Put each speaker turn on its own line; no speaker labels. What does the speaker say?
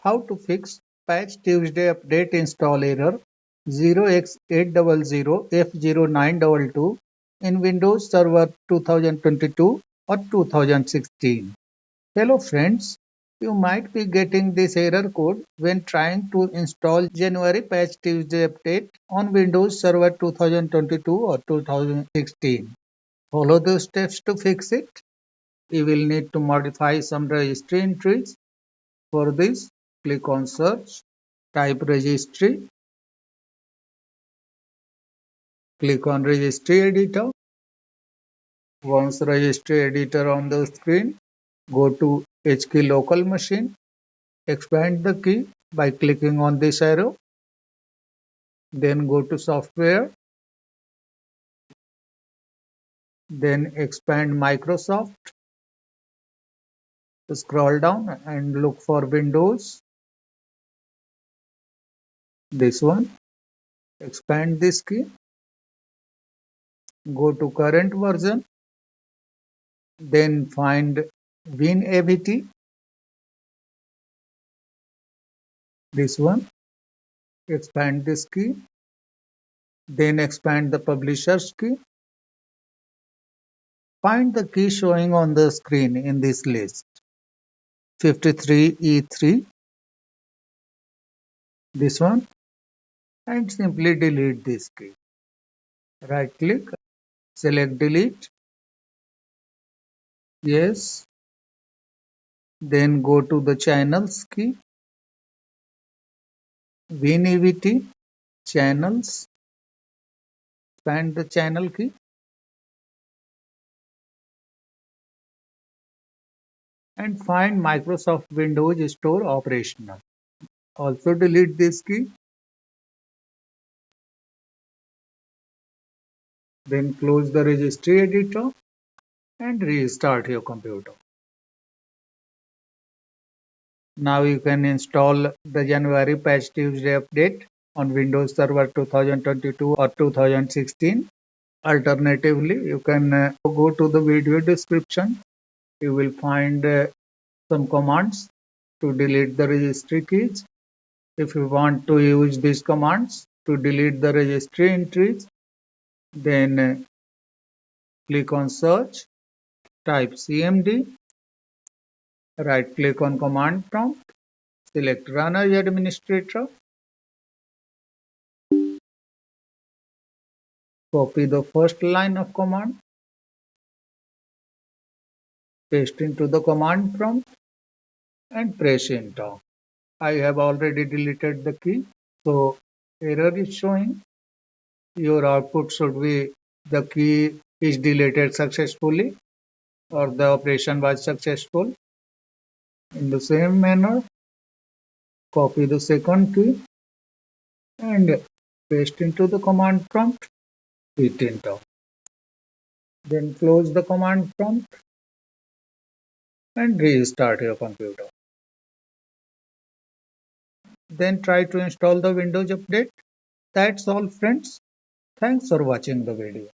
how to fix Patch Tuesday update install error 0x800F0922 in Windows Server 2022 or 2016. Hello friends, you might be getting this error code when trying to install January Patch Tuesday update on Windows Server 2022 or 2016. Follow the steps to fix it. You will need to modify some registry entries. For this, click on Search, type Registry, click on Registry Editor. Once Registry Editor on the screen, go to HK Local Machine, expand the key by clicking on this arrow, then go to Software, then expand Microsoft, scroll down and look for Windows, this one, expand this key, go to current version, then find WINEVT, this one, expand this key, then expand the publisher's key. Find the key showing on the screen in this list, 53E3, this one, and simply delete this key. Right click, select delete, yes, then go to the channels key, WINEVT, channels, expand the channel key, and find Microsoft Windows Store operational. Also delete this key. Then close the registry editor and restart your computer. Now you can install the January Patch Tuesday update on Windows Server 2022 or 2016. Alternatively, you can go to the video description. You will find some commands to delete the registry keys. If you want to use these commands to delete the registry entries, then click on Search, type CMD, right click on Command Prompt, select Run as Administrator, copy the first line of command, paste into the command prompt and press Enter. I have already deleted the key, so error is showing. Your output should be the key is deleted successfully or the operation was successful. In the same manner, copy the second key and paste into the command prompt, hit Enter. Then close the command prompt and restart your computer. Then try to install the Windows update. That's all friends. Thanks for watching the video.